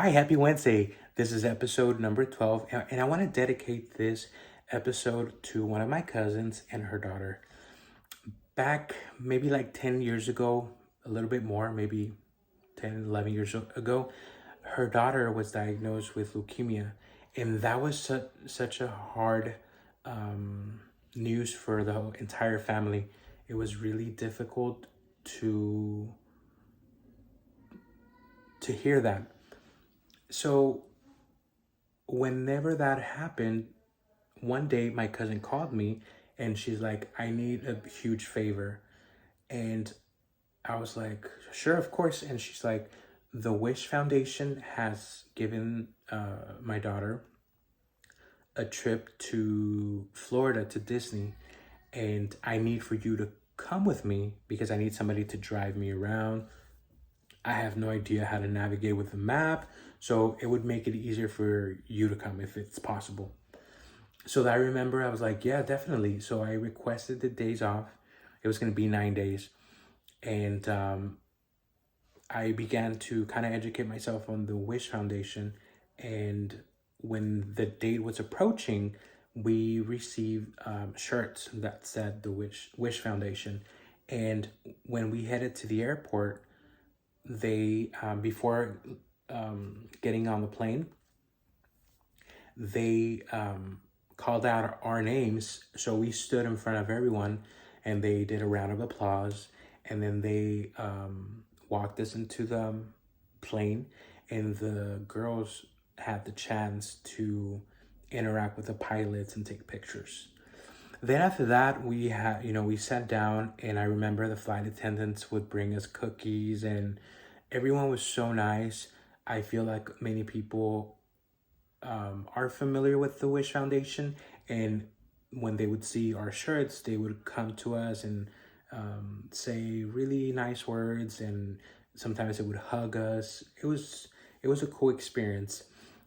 Hi, happy Wednesday. This is episode number 12, and I want to dedicate this episode to one of my cousins and her daughter. Back maybe like 10 years ago, a little bit more, maybe 10, 11 years ago, her daughter was diagnosed with leukemia. And that was such a hard news for the whole entire family. It was really difficult to hear that. So whenever that happened, one day my cousin called me and she's like, I need a huge favor. And I was like, sure, of course. And she's like, the Wish Foundation has given my daughter a trip to Florida to Disney. And I need for you to come with me because I need somebody to drive me around. I have no idea how to navigate with the map. So it would make it easier for you to come if it's possible. So I remember I was like, yeah, definitely. So I requested the days off. It was going to be 9 days. And I began to kind of educate myself on the Wish Foundation. And when the date was approaching, we received shirts that said the Wish Foundation. And when we headed to the airport, they, before getting on the plane, they called out our names. So we stood in front of everyone and they did a round of applause. And then they walked us into the plane, and the girls had the chance to interact with the pilots and take pictures. Then after that, we sat down, and I remember the flight attendants would bring us cookies, and everyone was so nice. I feel like many people are familiar with the Wish Foundation, and when they would see our shirts, they would come to us and say really nice words, and sometimes they would hug us. It was a cool experience.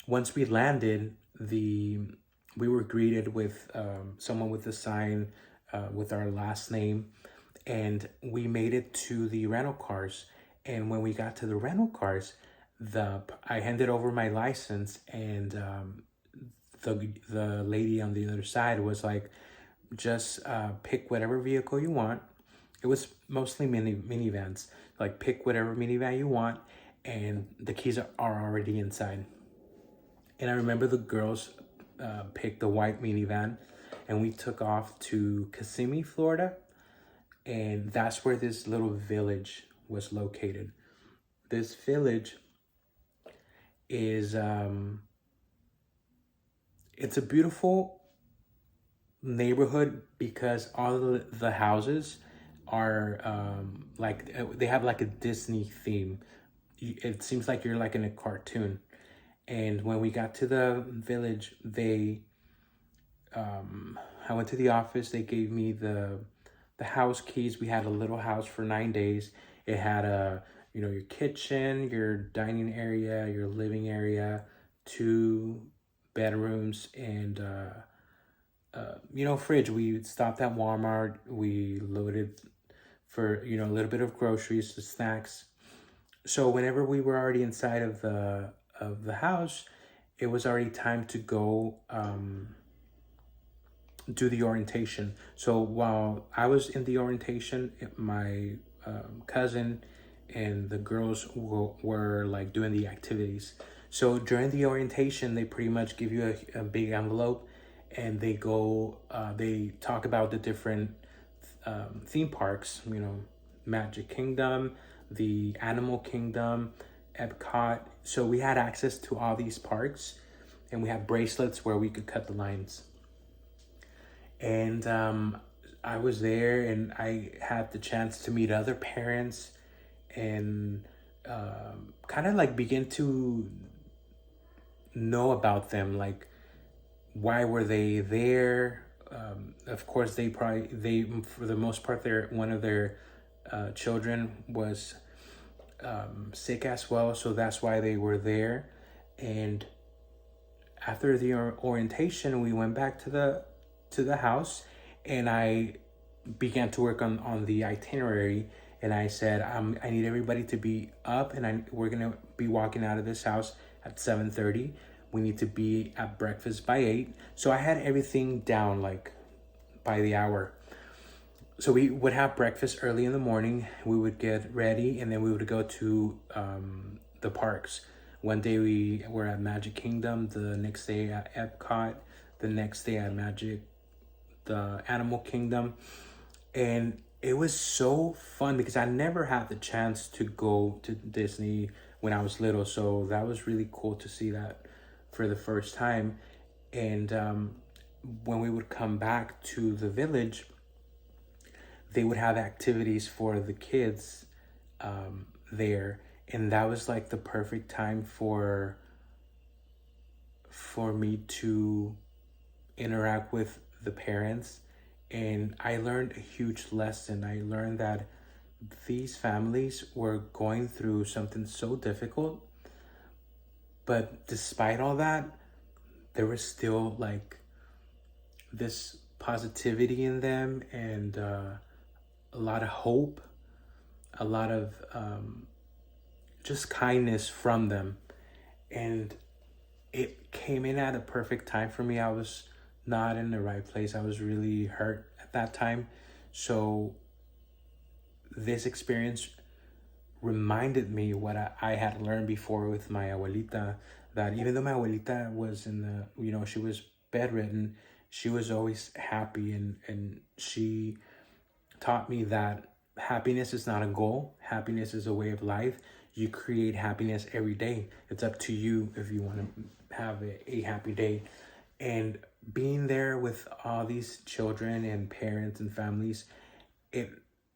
Once we landed, we were greeted with someone with a sign with our last name, and we made it to the rental cars. And when we got to the rental cars, I handed over my license, and the lady on the other side was like, just pick whatever vehicle you want. It was mostly minivans. Like, pick whatever minivan you want, and the keys are already inside. And I remember the girls picked the white minivan, and we took off to Kissimmee, Florida. And that's where this little village was located. This village is it's a beautiful neighborhood because all the houses are like they have like a Disney theme. It seems like you're like in a cartoon. And when we got to the village, I went to the office. They gave me the house keys. We had a little house for 9 days. It had your kitchen, your dining area, your living area, 2 bedrooms, and fridge. We stopped at Walmart. We loaded for a little bit of groceries, the snacks. So whenever we were already inside of the house, it was already time to go do the orientation. So while I was in the orientation, my cousin and the girls were like doing the activities. So during the orientation, they pretty much give you a big envelope, and they talk about the different theme parks, Magic Kingdom, the Animal Kingdom, Epcot. So we had access to all these parks, and we had bracelets where we could cut the lines. And I was there, and I had the chance to meet other parents and kind of like begin to know about them, like why were they there. Of course, they for the most part, one of their children was sick as well, so that's why they were there. And after the orientation, we went back to the house, and I began to work on the itinerary. And I said, I need everybody to be up, and we're gonna be walking out of this house at 7:30. We need to be at breakfast by 8. So I had everything down like by the hour. So we would have breakfast early in the morning. We would get ready, and then we would go to the parks. One day we were at Magic Kingdom. The next day at Epcot. The next day at the Animal Kingdom, and it was so fun because I never had the chance to go to Disney when I was little. So that was really cool to see that for the first time. And when we would come back to the village, they would have activities for the kids there, and that was like the perfect time for me to interact with the parents. And I learned a huge lesson. I learned that these families were going through something so difficult, but despite all that, there was still like this positivity in them, and a lot of hope, a lot of just kindness from them. And it came in at a perfect time for me. I was not in the right place. I was really hurt at that time. So this experience reminded me what I had learned before with my abuelita, that even though my abuelita was she was bedridden, she was always happy, and she taught me that happiness is not a goal. Happiness is a way of life. You create happiness every day. It's up to you if you want to have a happy day. And being there with all these children and parents and families, it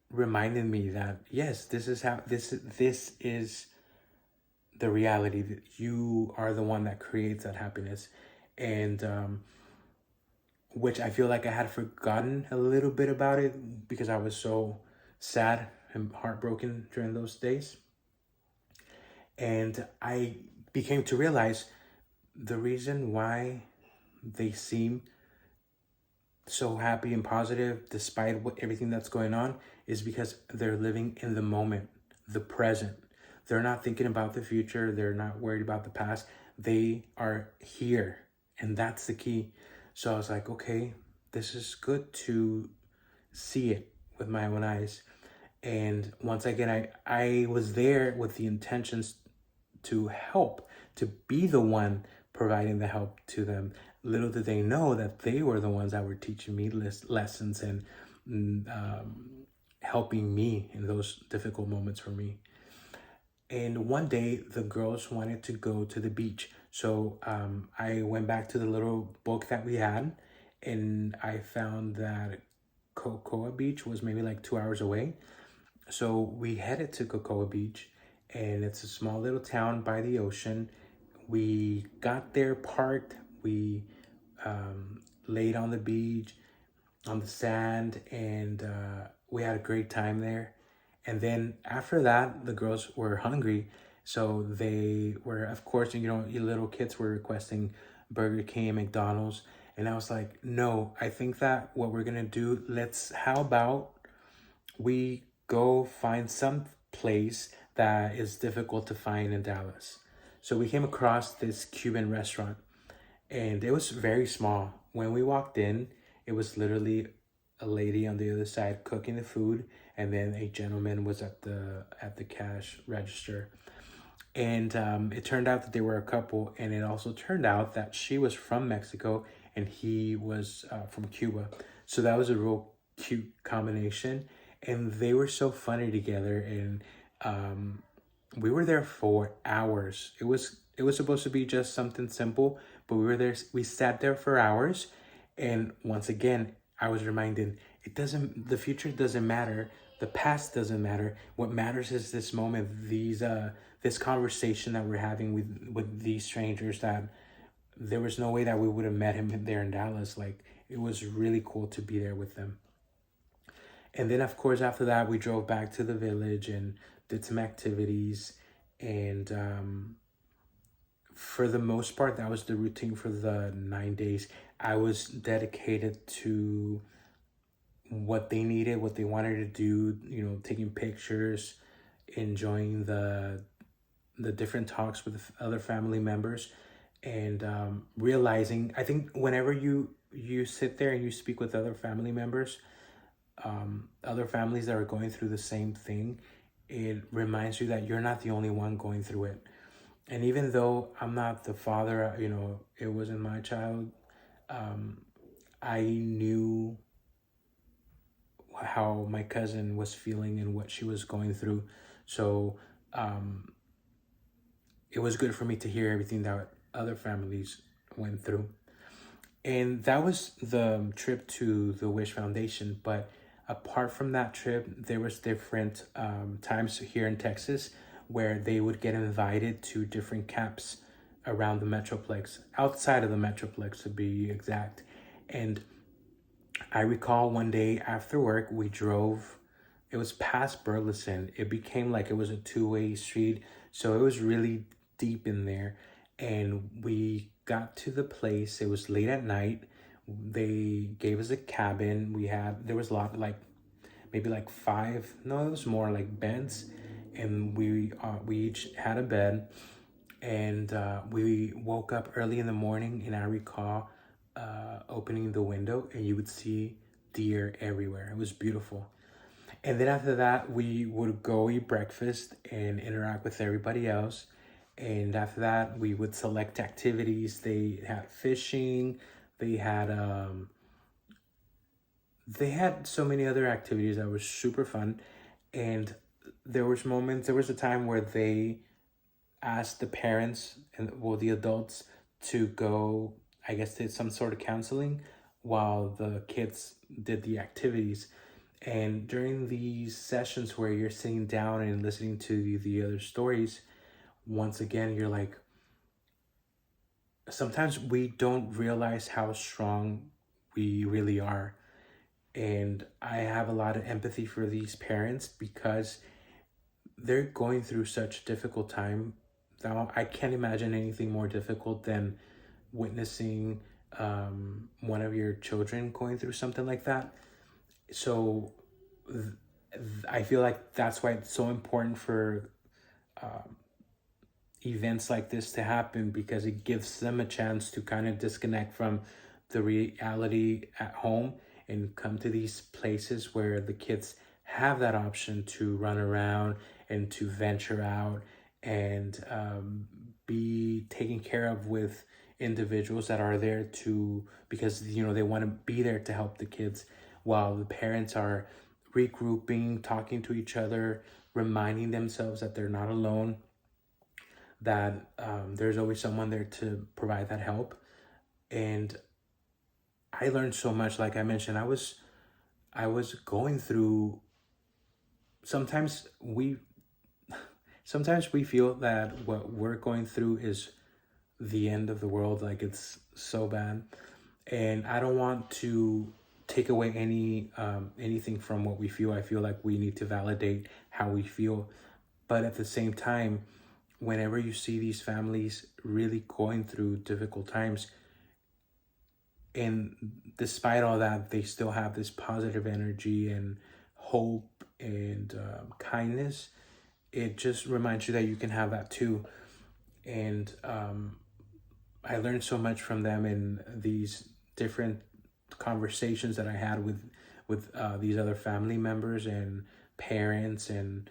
reminded me that yes, this is how this is the reality, that you are the one that creates that happiness. And which I feel like I had forgotten a little bit about it because I was so sad and heartbroken during those days. And I became to realize the reason why they seem so happy and positive despite everything that's going on is because they're living in the moment, the present. They're not thinking about the future. They're not worried about the past. They are here, and that's the key. So I was like, okay, this is good to see it with my own eyes. And once again, I was there with the intentions to help, to be the one providing the help to them. Little did they know that they were the ones that were teaching me lessons and helping me in those difficult moments for me. And one day, the girls wanted to go to the beach. So I went back to the little book that we had, and I found that Cocoa Beach was maybe like 2 hours away. So we headed to Cocoa Beach, and it's a small little town by the ocean. We got there, parked, we laid on the beach, on the sand, and we had a great time there. And then after that, the girls were hungry. So they were, of course, you little kids were requesting Burger King, McDonald's. And I was like, no, I think that what we're going to do, how about we go find some place that is difficult to find in Dallas. So we came across this Cuban restaurant, and it was very small. When we walked in, it was literally a lady on the other side cooking the food, and then a gentleman was at the cash register. And it turned out that they were a couple, and it also turned out that she was from Mexico and he was from Cuba. So that was a real cute combination, and they were so funny together. And we were there for hours. It was supposed to be just something simple, but we sat there for hours. And once again, I was reminded, the future doesn't matter. The past doesn't matter. What matters is this moment, this conversation that we're having with these strangers, that there was no way that we would have met him there in Dallas. Like, it was really cool to be there with them. And then, of course, after that, we drove back to the village and did some activities. And for the most part, that was the routine for the 9 days. I was dedicated to what they needed, what they wanted to do, taking pictures, enjoying the the different talks with other family members, and realizing, I think whenever you sit there and you speak with other family members, other families that are going through the same thing, it reminds you that you're not the only one going through it. And even though I'm not the father, it wasn't my child, I knew how my cousin was feeling and what she was going through. So it was good for me to hear everything that other families went through. And that was the trip to the Wish Foundation. But apart from that trip, there was different times here in Texas where they would get invited to different camps around the Metroplex, outside of the Metroplex to be exact. And I recall one day after work, we drove, it was past Burleson. It became like it was a two-way street. So it was really deep in there. And we got to the place. It was late at night. They gave us a cabin. There was a lot, like maybe like five, no, it was more like beds. And we each had a bed. And we woke up early in the morning, and I recall opening the window and you would see deer everywhere. It was beautiful. And then after that, we would go eat breakfast and interact with everybody else. And after that, we would select activities. They had fishing. They had so many other activities that were super fun. And there was a time where they asked the parents and, well, the adults to go, I guess, did some sort of counseling while the kids did the activities. And during these sessions where you're sitting down and listening to the other stories, once again, you're like, sometimes we don't realize how strong we really are. And I have a lot of empathy for these parents because they're going through such a difficult time. Now, I can't imagine anything more difficult than witnessing one of your children going through something like that. So I feel like that's why it's so important for events like this to happen, because it gives them a chance to kind of disconnect from the reality at home and come to these places where the kids have that option to run around and to venture out and be taken care of with individuals that are there to, because they want to be there to help the kids while the parents are regrouping, talking to each other, reminding themselves that they're not alone, that there's always someone there to provide that help. And I learned so much. Like I mentioned, I was going through, sometimes we feel that what we're going through is the end of the world, like it's so bad. And I don't want to take away anything from what we feel. I feel like we need to validate how we feel. But at the same time, whenever you see these families really going through difficult times, and despite all that, they still have this positive energy and hope and kindness, it just reminds you that you can have that too. And I learned so much from them in these different conversations that I had with these other family members and parents and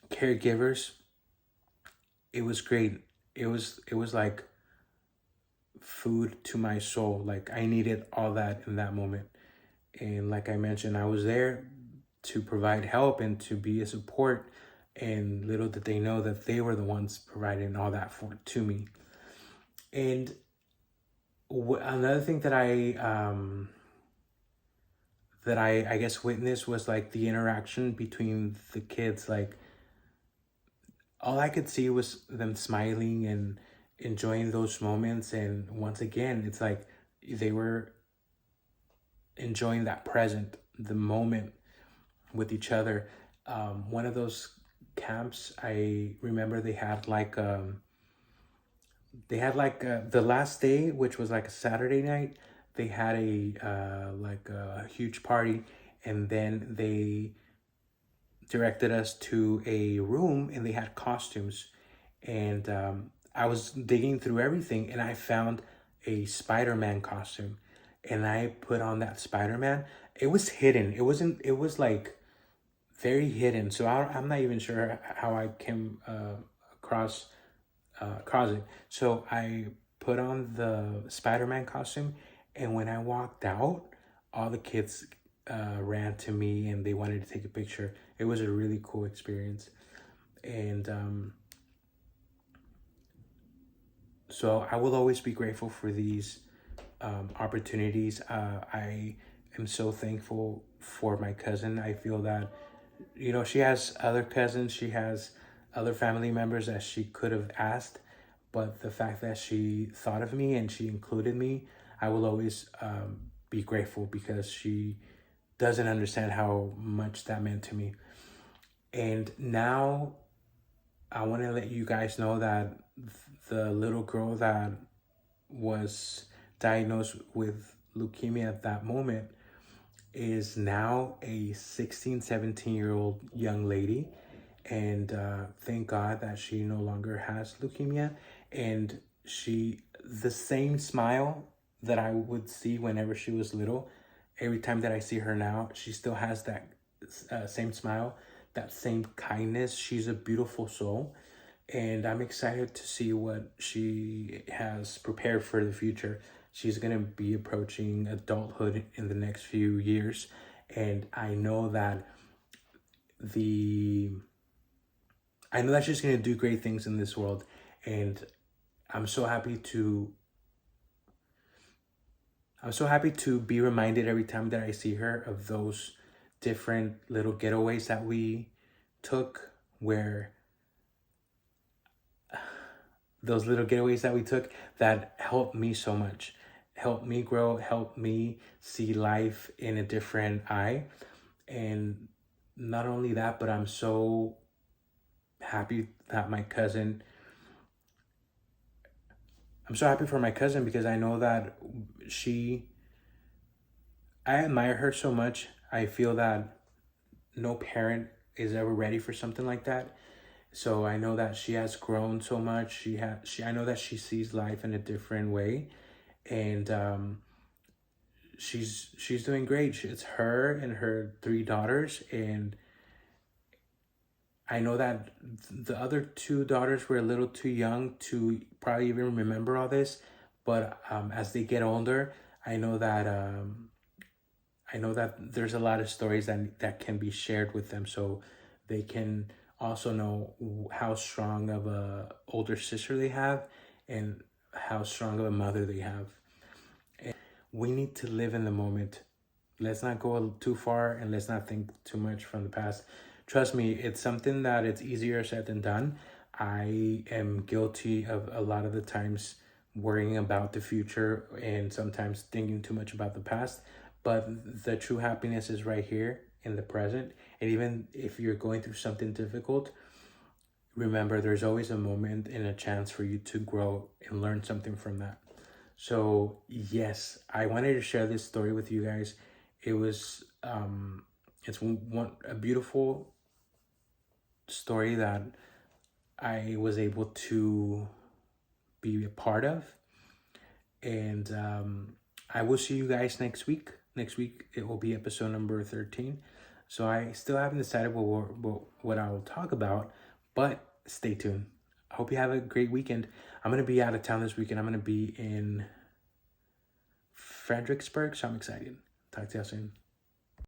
caregivers. It was great. It was like food to my soul. Like I needed all that in that moment. And like I mentioned, I was there to provide help and to be a support. And little did they know that they were the ones providing all that to me. And another thing that I guess witnessed was like the interaction between the kids. Like all I could see was them smiling and enjoying those moments. And once again, it's like they were enjoying that present, the moment with each other. One of those camps, I remember they had like the last day, which was like a Saturday night. They had a like a huge party, and then they directed us to a room, and they had costumes. And I was digging through everything, and I found a Spider-Man costume, and I put on that Spider-Man. It was hidden. It wasn't. It was like very hidden. So I'm not even sure how I came across across it. So I put on the Spider-Man costume, and when I walked out, all the kids ran to me and they wanted to take a picture. It was a really cool experience, and so I will always be grateful for these opportunities. I am so thankful for my cousin. I feel that, you know, she has other cousins, she has other family members that she could have asked, but the fact that she thought of me and she included me, I will always be grateful, because she doesn't understand how much that meant to me. And now I want to let you guys know that the little girl that was diagnosed with leukemia at that moment is now a 16, 17-year-old young lady. And thank God that she no longer has leukemia. And the same smile that I would see whenever she was little, every time that I see her now, she still has that same smile, that same kindness. She's a beautiful soul. And I'm excited to see what she has prepared for the future. She's going to be approaching adulthood in the next few years. And I know that she's going to do great things in this world. And I'm so happy to be reminded every time that I see her of those different little getaways that we took, that helped me so much, helped me grow, helped me see life in a different eye. And not only that, but I'm so happy that I'm so happy for my cousin, because I know that I admire her so much. I feel that no parent is ever ready for something like that. So I know that she has grown so much. I know that she sees life in a different way, and she's doing great. It's her and her 3 daughters, and I know that the other 2 daughters were a little too young to probably even remember all this, but as they get older, I know that there's a lot of stories that can be shared with them, so they can also know how strong of a older sister they have, and how strong of a mother they have. And we need to live in the moment. Let's not go too far, and let's not think too much from the past. Trust me, it's something that it's easier said than done. I am guilty of a lot of the times worrying about the future and sometimes thinking too much about the past. But the true happiness is right here in the present. And even if you're going through something difficult, remember there's always a moment and a chance for you to grow and learn something from that. So yes, I wanted to share this story with you guys. It was it's a beautiful story that I was able to be a part of. And I will see you guys next week. Next week it will be episode number 13. So I still haven't decided what I will talk about, but stay tuned. I hope you have a great weekend. I'm going to be out of town this weekend. I'm going to be in Fredericksburg, so I'm excited. Talk to you soon.